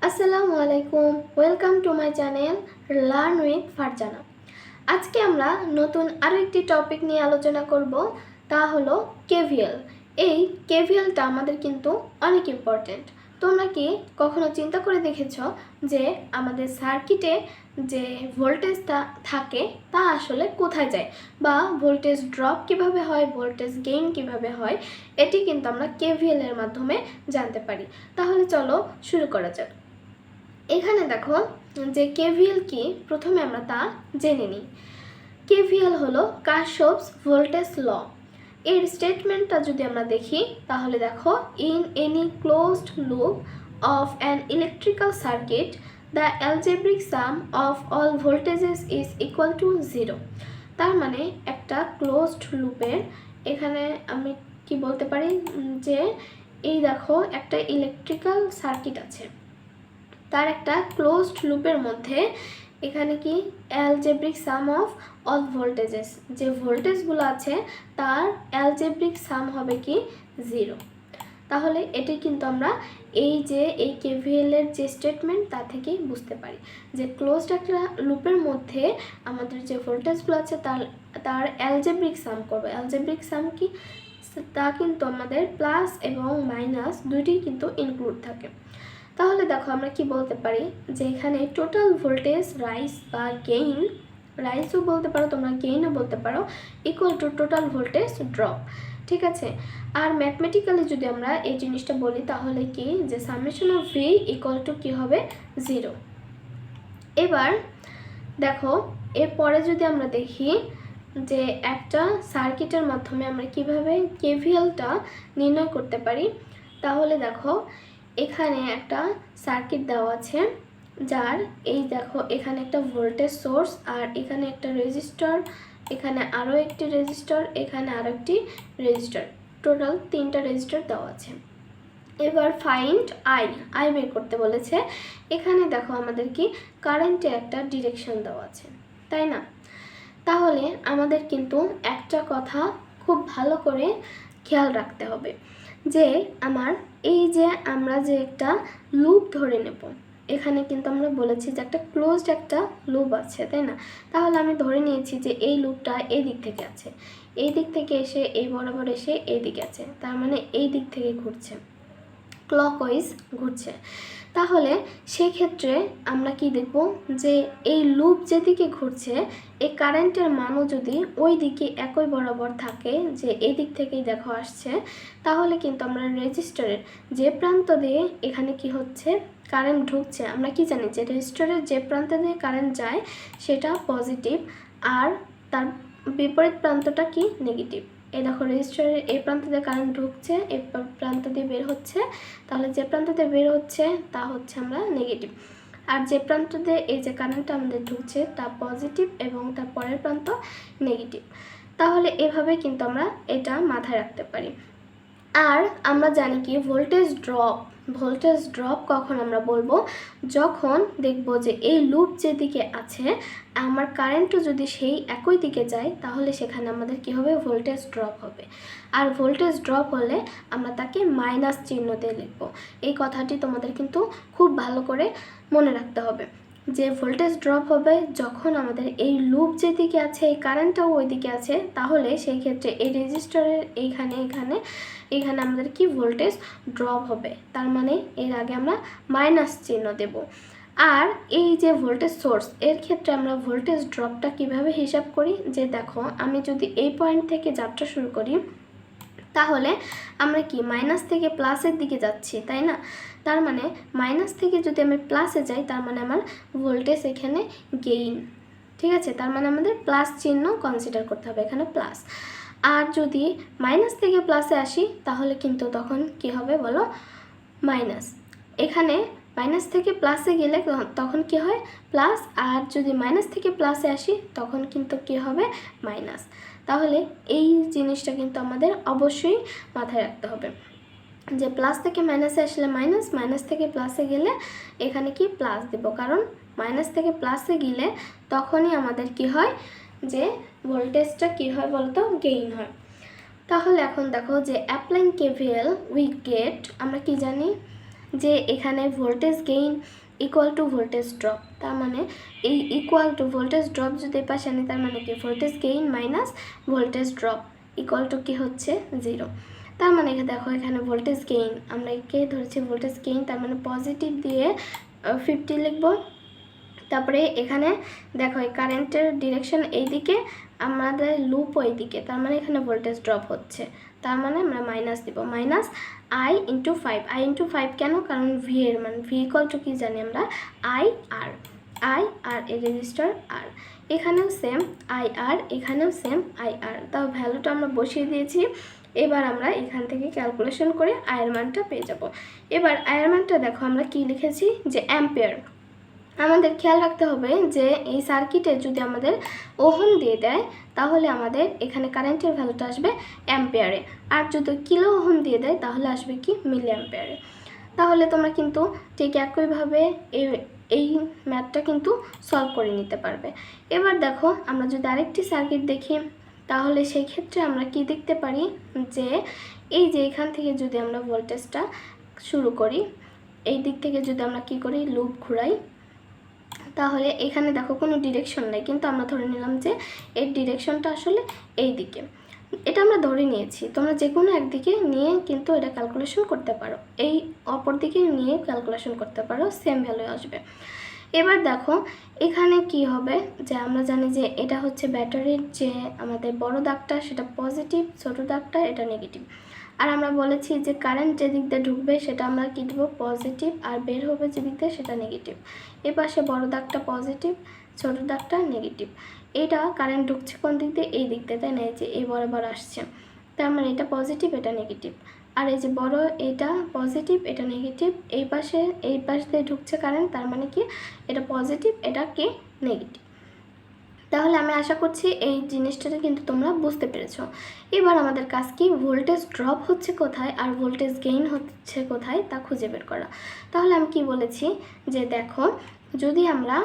আসসালামু আলাইকুম, welcome to my channel learn with Farzana. আজকে আমরা নতুন আরও একটি টপিক নিয়ে আলোচনা করব, তা হলো কেভিএল। এই কেভিএলটা আমাদের কিন্তু অনেক ইম্পর্ট্যান্ট। তোমরা কি কখনো চিন্তা করে দেখেছ যে আমাদের সার্কিটে যে ভোল্টেজটা থাকে তা আসলে কোথায় যায়, বা ভোল্টেজ ড্রপ কিভাবে হয়, ভোল্টেজ গেইন কিভাবে হয়, এটি কিন্তু আমরা কেভিএল এর মাধ্যমে জানতে পারি। তাহলে চলো শুরু করা যাক। এখানে দেখো যে কেভিএল কি, প্রথমে আমরা তা জেনে নিই। কেভিএল হলো কারশফস ভোল্টেজ ল। এর স্টেটমেন্টটা যদি আমরা দেখি তাহলে দেখো, in any closed loop of an electrical circuit the algebraic some of all voltages is equal to 0। তার মানে একটা ক্লোজড লুপের, এখানে আমি কি বলতে পারি যে এই দেখো একটা ইলেকট্রিক্যাল সার্কিট আছে, তার একটা ক্লোজড লুপের মধ্যে এখানে কি algebraic some of all voltages, যে ভোল্টেজগুলো আছে তার অ্যালজেব্রিক সাম হবে কি 0। তাহলে এটি কিন্তু আমরা এই কেভিএল এর যে স্টেটমেন্ট তা থেকেই বুঝতে পারি যে ক্লোজড একটা লুপের মধ্যে আমাদের যে ভোল্টেজগুলো আছে তার অ্যালজেব্রিক সাম করবে। অ্যালজেব্রিক সাম কি, তা কিন্তু আমাদের প্লাস এবং মাইনাস দুইটি কিন্তু ইনক্লুড থাকে। তাহলে দেখো আমরা কি বলতে পারি যে এখানে টোটাল ভোল্টেজ রাইজ বা গেইন, রাইজও বলতে পারো তোমরা, গেইনও বলতে পারো, equal to total voltage drop. ঠিক আছে, আর ম্যাথমেটিক্যালি যদি আমরা এই জিনিসটা বলি তাহলে কি, যে summation of V equal to কী হবে 0। এবার দেখো এরপরে যদি আমরা দেখি যে একটা সার্কিটের মাধ্যমে আমরা কিভাবে কেভিএলটা নির্ণয় করতে পারি, তাহলে দেখো এখানে একটা সার্কিট দেওয়া আছে, যার এই দেখো এখানে একটা ভোল্টেজ সোর্স, আর এখানে একটা রেজিস্টর, এখানে আরও একটি রেজিস্টর, এখানে আরও একটি রেজিস্টর, টোটাল 3টা রেজিস্টর দেওয়া আছে। এবার ফাইন্ড আই বের করতে বলেছে। এখানে দেখো আমাদের কি কারেন্টে একটা ডিরেকশন দেওয়া আছে, তাই না? তাহলে আমাদের কিন্তু একটা কথা খুব ভালো করে খেয়াল রাখতে হবে যে আমরা যে একটা লুপ ধরে নেব, এখানে কিন্তু আমরা বলেছি যে একটা ক্লোজড একটা লুপ আছে, তাই না? তাহলে আমি ধরে নিয়েছি যে এই লুপটা এই দিক থেকে আছে, এই দিক থেকে এসে এই বরাবর এসে এই দিকে আছে, তার মানে এই দিক থেকে ঘুরছে, ক্লকওয়াইজ ঘুরছে। তাহলে সেক্ষেত্রে আমরা কি দেখব যে এই লুপ যেদিকে ঘুরছে এই কারেন্টের মানও যদি ওই দিকে একই বরাবর থাকে, যে এই দিক থেকেই দেখো আসছে, তাহলে কিন্তু আমরা রেজিস্টরের যে প্রান্ত দিয়ে এখানে কি হচ্ছে কারেন্ট ঢুকছে, আমরা কি জানি যে রেজিস্টরের যে প্রান্ত দিয়ে কারেন্ট যায় সেটা পজিটিভ, আর তার বিপরীত প্রান্তটা কি নেগেটিভ। এই দেখো রেজিস্টরের এই প্রান্ত দিয়ে কারেন্ট ঢুকছে, এই প্রান্ত দিয়ে বের হচ্ছে, তাহলে যে প্রান্ত দিয়ে বের হচ্ছে তা হচ্ছে আমরা নেগেটিভ, আর যে প্রান্ত দিয়ে এই যে কারেন্টটা আমাদের ঢুকছে তা পজিটিভ এবং তার পরের প্রান্ত নেগেটিভ। তাহলে এভাবে কিন্তু আমরা এটা মাথায় রাখতে পারি। আর আমরা জানি কি ভোল্টেজ ড্রপ কখন আমরা বলবো, যখন দেখব যে এই লুপ যেদিকে আছে আমার কারেন্টও যদি সেই একই দিকে যায়, তাহলে সেখানে আমাদের কি হবে, ভোল্টেজ ড্রপ হবে। আর ভোল্টেজ ড্রপ হলে আমরা তাকে মাইনাস চিহ্ন দিয়ে লিখব। এই কথাটি তোমাদের কিন্তু খুব ভালো করে মনে রাখতে হবে যে ভোল্টেজ ড্রপ হবে যখন আমাদের এই লুপ যেদিকে আছে এই কারেন্টটাও ওই দিকে আছে, তাহলে সেই ক্ষেত্রে এই রেজিস্টরের এইখানে আমাদের কি ভোল্টেজ ড্রপ হবে, তার মানে এর আগে আমরা মাইনাস চিহ্ন দেব। আর এই যে ভোল্টেজ সোর্স, এর ক্ষেত্রে আমরা ভোল্টেজ ড্রপটা কিভাবে হিসাব করি, যে দেখো আমি যদি এই পয়েন্ট থেকে যাত্রা শুরু করি, তাহলে আমরা কি মাইনাস থেকে প্লাসের দিকে যাচ্ছি, তাই না? তার মানে মাইনাস থেকে যদি আমি প্লাসে যাই, তার মানে আমার ভোল্টেজ এখানে গেইন। ঠিক আছে, তার মানে আমাদের প্লাস চিহ্ন কনসিডার করতে হবে, এখানে প্লাস। আর যদি মাইনাস থেকে প্লাসে আসি তাহলে কিন্তু তখন কি হবে বলো, মাইনাস। এখানে মাইনাস থেকে প্লাসে গেলে তখন কি হয়, প্লাস, আর যদি মাইনাস থেকে প্লাসে আসি তখন কিন্তু কি হবে, মাইনাস। তাহলে এই জিনিসটা কিন্তু আমাদের অবশ্যই মাথায় রাখতে হবে যে প্লাস থেকে মাইনাসে আসলে মাইনাস, মাইনাস থেকে প্লাসে গেলে এখানে কি প্লাস দেব, কারণ মাইনাস থেকে প্লাসে গেলে তখনই আমাদের কি হয়, যে ভোল্টেজটা কি হয় বলতো, গেইন হয়। তাহলে এখন দেখো যে অ্যাপ্লাইং কেভিএল উই গেট, আমরা কি জানি যে এখানে voltage gain equal to voltage drop, তার মানে এই ইকুয়াল টু ভোল্টেজ ড্রপ যদি পাশে আনি তার মানে কি voltage gain minus voltage drop equal to কি হচ্ছে 0। তার মানে দেখো এখানে ভোল্টেজ গেইন আমরা একে ধরেছি ভোল্টেজ গেইন, তার মানে পজিটিভ দিয়ে 50 লিখব। তারপরে এখানে দেখো এই কারেন্টের ডিরেকশন এইদিকে, আমাদের লুপ ওইদিকে, তার মানে এখানে ভোল্টেজ ড্রপ হচ্ছে, তার মানে আমরা মাইনাস দিব, minus I into 5। I into 5 কেন? কারণ ভি এর মান, ভি ইকুয়াল টু কী জানি আমরা, আই আর এই রেজিস্টার আর, এখানেও সেম আই আর, এখানেও সেম আই আর। তাও ভ্যালুটা আমরা বসিয়ে দিয়েছি। এবার আমরা এখান থেকে ক্যালকুলেশন করে আয়ের মানটা পেয়ে যাব। এবার আয়ের মানটা দেখো আমরা কি লিখেছি, যে অ্যাম্পিয়ার। আমাদের খেয়াল রাখতে হবে যে এই সার্কিটে যদি আমাদের ওহম দিয়ে দেয় তাহলে আমাদের এখানে কারেন্টের ভ্যালুটা আসবে অ্যাম্পিয়ারে, আর যদি কিলো ওহম দিয়ে দেয় তাহলে আসবে কি মিলি অ্যাম্পিয়ারে। তাহলে তোমরা কিন্তু ঠিক একইভাবে এই ম্যাথটা কিন্তু সলভ করে নিতে পারবে। এবার দেখো আমরা যদি আরেকটি সার্কিট দেখি তাহলে সেই ক্ষেত্রে আমরা কি দেখতে পারি, যে এই যে এখান থেকে যদি আমরা ভোল্টেজটা শুরু করি, এই দিক থেকে যদি আমরা কি করি লুপ ঘুরাই, তাহলে এখানে দেখো কোনো ডিরেকশন নেই, কিন্তু আমরা ধরে নিলাম যে এর ডিরেকশনটা আসলে এই দিকে। এটা আমরা ধরে নিয়েছি, তোমরা যে কোনো একদিকে নিয়ে কিন্তু এটা ক্যালকুলেশন করতে পারো, এই অপর দিকে নিয়ে ক্যালকুলেশন করতে পারো, সেম ভ্যালু আসবে। এবার দেখো এখানে কি হবে, যে আমরা জানি যে এটা হচ্ছে ব্যাটারির যে আমাদের বড় দাগটা সেটা পজিটিভ, ছোট দাগটা এটা নেগেটিভ। আর আমরা বলেছি যে কারেন্ট যে দিক দিয়ে ঢুকবে সেটা আমরা কী দেবো পজিটিভ, আর বের হবে যে দিক দিয়ে সেটা নেগেটিভ। এপাশে বড় দাগটা পজিটিভ, ছোট দাগটা নেগেটিভ। এটা কারেন্ট ঢুকছে কোন দিক দিয়ে, এই দিক দিয়ে, তাই না? এই যে এই বরাবর আসছে, তার মানে এটা পজিটিভ এটা নেগেটিভ। আর এই যে বড় এটা পজিটিভ এটা নেগেটিভ, এই পাশ দিয়ে ঢুকছে কারেন্ট, তার মানে কি এটা পজিটিভ এটা কি নেগেটিভ। তাহলে আমি আশা করছি এই জিনিসটাতে কিন্তু তোমরা বুঝতে পেরেছো। এবার আমাদের কাজ কি, ভোল্টেজ ড্রপ হচ্ছে কোথায় আর ভোল্টেজ গেইন হচ্ছে কোথায় তা খুঁজে বের করা। তাহলে আমি কি বলেছি, যে দেখো যদি আমরা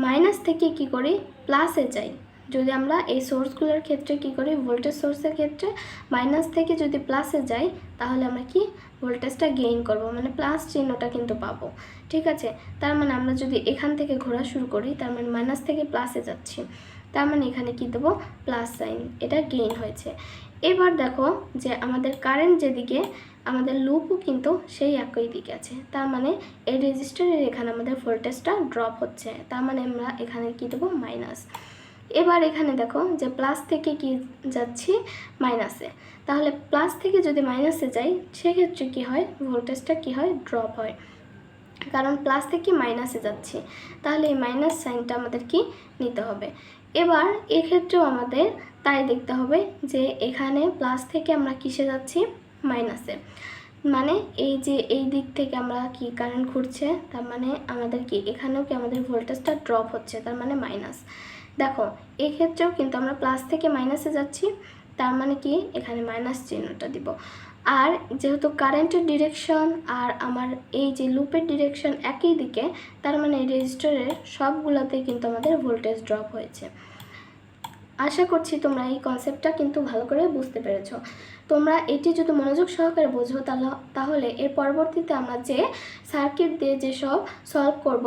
মাইনাস থেকে কি করি প্লাসে যাই, যদি আমরা এই সোর্সগুলোর ক্ষেত্রে কি করি, ভোল্টেজ সোর্সের ক্ষেত্রে মাইনাস থেকে যদি প্লাসে যাই তাহলে আমরা কি ভোল্টেজটা গেইন করব, মানে প্লাস চিহ্নটা কিন্তু পাবো। ঠিক আছে, তার মানে আমরা যদি এখান থেকে ঘোরা শুরু করি তার মানে মাইনাস থেকে প্লাসে যাচ্ছি, তার মানে এখানে কি দেবো প্লাস সাইন, এটা গেইন হয়েছে। এবার দেখো যে আমাদের কারেন্ট যেদিকে আমাদের লুপও কিন্তু সেই একই দিকে আছে, তার মানে এই রেজিস্টারের এখানে আমাদের ভোল্টেজটা ড্রপ হচ্ছে, তার মানে আমরা এখানে কি দেবো মাইনাস। এবার এখানে দেখো যে প্লাস থেকে কি যাচ্ছি মাইনাসে, তাহলে প্লাস থেকে যদি মাইনাসে যাই সেক্ষেত্রে কি হয় ভোল্টেজটা কি হয় ড্রপ হয়, কারণ প্লাস থেকে মাইনাসে যাচ্ছি, তাহলে এই মাইনাস সাইনটা আমাদের কি নিতে হবে। এবার এক্ষেত্রেও আমাদের তাই দেখতে হবে যে এখানে প্লাস থেকে আমরা কিসে যাচ্ছি মাইনাসে, মানে এই যে এই দিক থেকে আমরা কি কারেন্ট ঘুরছে, তার মানে আমাদের কি এখানেও কি আমাদের ভোল্টেজটা ড্রপ হচ্ছে, তার মানে মাইনাস। দেখো এক্ষেত্রেও কিন্তু আমরা প্লাস থেকে মাইনাসে যাচ্ছি, তার মানে কি এখানে মাইনাস চিহ্নটা দিব। আর যেহেতু কারেন্টের ডিরেকশন আর আমার এই যে লুপের ডিরেকশন একই দিকে, তার মানে এই রেজিস্টারের সবগুলোতেই কিন্তু আমাদের ভোল্টেজ ড্রপ হয়েছে। আশা করছি তোমরা এই কনসেপ্টটা কিন্তু ভালো করে বুঝতে পেরেছো। তোমরা এটি যদি মনোযোগ সহকারে বোঝো তাহলে এর পরবর্তীতে আমরা যে সার্কিট দিয়ে যেসব সলভ করব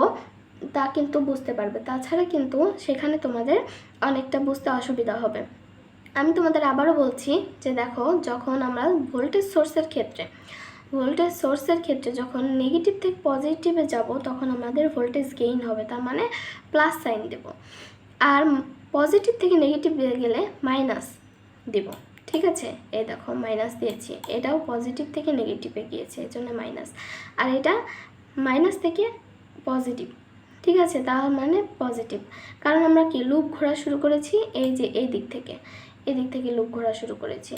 তা কিন্তু বুঝতে পারবে, তাছাড়া কিন্তু সেখানে তোমাদের অনেকটা বুঝতে অসুবিধা হবে। আমি তোমাদের আবারও বলছি যে দেখো যখন আমরা ভোল্টেজ সোর্সের ক্ষেত্রে যখন নেগেটিভ থেকে পজিটিভে যাব তখন আমাদের ভোল্টেজ গেইন হবে, তার মানে প্লাস সাইন দেব, আর পজিটিভ থেকে নেগেটিভে গেলে মাইনাস দেব। ঠিক আছে, এই দেখো মাইনাস দিয়েছি, এটাও পজিটিভ থেকে নেগেটিভে গিয়েছে এই জন্য মাইনাস, আর এটা মাইনাস থেকে পজিটিভ। ঠিক আছে, তার মানে পজিটিভ, কারণ আমরা কি লুপ ঘোরা শুরু করেছি এই যে এই দিক থেকে লুপ ঘোরা শুরু করেছি।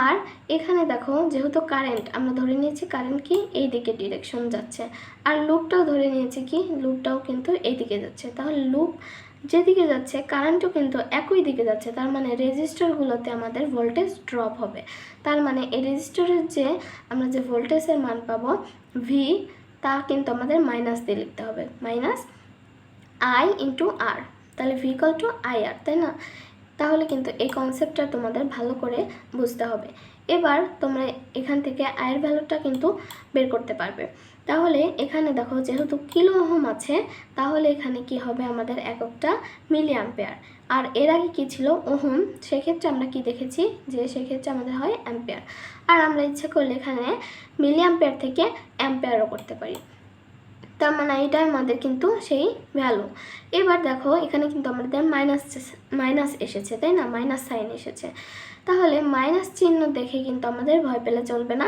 আর এখানে দেখো যেহেতু কারেন্ট আমরা ধরে নিয়েছি কারেন্ট কি এই দিকে ডিরেকশন যাচ্ছে, আর লুপটাও ধরে নিয়েছি কি লুপটাও কিন্তু এই দিকে যাচ্ছে, তাহলে লুপ যেদিকে যাচ্ছে কারেন্টও কিন্তু একই দিকে যাচ্ছে, তার মানে রেজিস্টারগুলোতে আমাদের ভোল্টেজ ড্রপ হবে। তার মানে এই রেজিস্টারের যে আমরা যে ভোল্টেজের মান পাবো ভি, তা কিন্তু আমাদের মাইনাস দিয়ে লিখতে হবে, মাইনাস আই ইন্টু আর, তাহলে ভি ইকুয়াল টু আই আর, তাই না? তাহলে কিন্তু এই কনসেপ্টটা তোমাদের ভালো করে বুঝতে হবে। এবার তোমরা এখান থেকে আয়ের ভ্যালুটা কিন্তু বের করতে পারবে। তাহলে এখানে দেখো যেহেতু কিলো ওহম আছে, তাহলে এখানে কি হবে, আমাদের এককটা মিলি অ্যাম্পেয়ার। আর এর আগে কী ছিল ওহম, সেক্ষেত্রে আমরা কি দেখেছি যে সেক্ষেত্রে আমাদের হয় অ্যাম্পেয়ার। আর আমরা ইচ্ছে করলে এখানে মিলি অ্যাম্পেয়ার থেকে অ্যাম্পেয়ারও করতে পারি। তার মানে এটা আমাদের কিন্তু সেই ভ্যালু। এবার দেখো এখানে কিন্তু আমাদের মাইনাস এসেছে, তাই না, মাইনাস সাইন এসেছে। তাহলে মাইনাস চিহ্ন দেখে কিন্তু আমাদের ভয় পেলে চলবে না।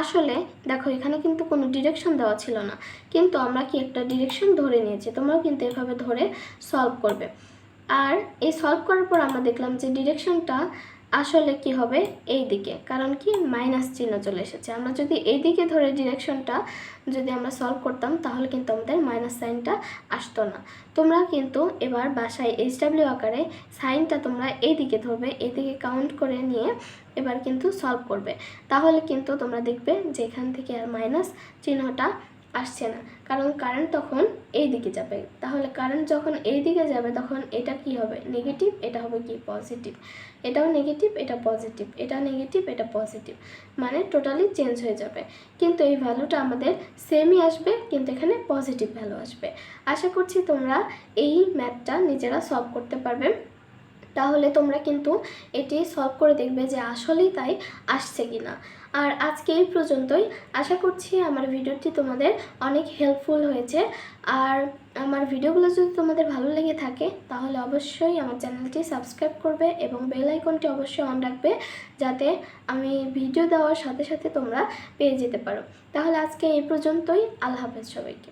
আসলে দেখো এখানে কিন্তু কোনো ডিরেকশন দেওয়া ছিল না, কিন্তু আমরা কি একটা ডিরেকশন ধরে নিয়েছি। তোমরাও কিন্তু এভাবে ধরে সলভ করবে। আর এই সলভ করার পর আমরা দেখলাম যে ডিরেকশনটা আসলে কি হবে এই দিকে, কারণ কি মাইনাস চিহ্ন চলে এসেছে। আমরা যদি এই দিকে ধরে ডিরেকশনটা যদি আমরা সলভ করতাম, তাহলে কিন্তু আমাদের মাইনাস সাইনটা আসতো না। তোমরা কিন্তু এবার বাসায় এইচডাব্লিউ আকারে সাইনটা তোমরা এই দিকে ধরবে, এদিকে কাউন্ট করে নিয়ে এবার কিন্তু সলভ করবে। তাহলে কিন্তু তোমরা দেখবে যে এখান থেকে আর মাইনাস চিহ্নটা আসছে না, কারণ কারেন্ট তখন এই দিকে যাবে। তাহলে কারেন্ট যখন এই দিকে যাবে তখন এটা কি হবে নেগেটিভ, এটা হবে কি পজিটিভ, এটাও নেগেটিভ, এটা পজিটিভ, এটা নেগেটিভ, এটা পজিটিভ, মানে টোটালি চেঞ্জ হয়ে যাবে। কিন্তু এই ভ্যালুটা আমাদের সেমই আসবে, কিন্তু এখানে পজিটিভ ভ্যালু আসবে। আশা করছি তোমরা এই ম্যাথটা নিজেরা সলভ করতে পারবে। তাহলে তোমরা কিন্তু এটি সলভ করে দেখবে যে আসলেই তাই আসছে কি না। আর আজকে এই পর্যন্তই। আশা করছি আমার ভিডিওটি তোমাদের অনেক হেল্পফুল হয়েছে। আর আমার ভিডিওগুলো যদি তোমাদের ভালো লেগে থাকে, তাহলে অবশ্যই আমার চ্যানেলটি সাবস্ক্রাইব করবে এবং বেল আইকনটি অবশ্যই অন রাখবে, যাতে আমি ভিডিও দেওয়ার সাথে সাথে তোমরা পেয়ে যেতে পারো। তাহলে আজকে এই পর্যন্তই। আল্লাহ হাফেজ সবাইকে।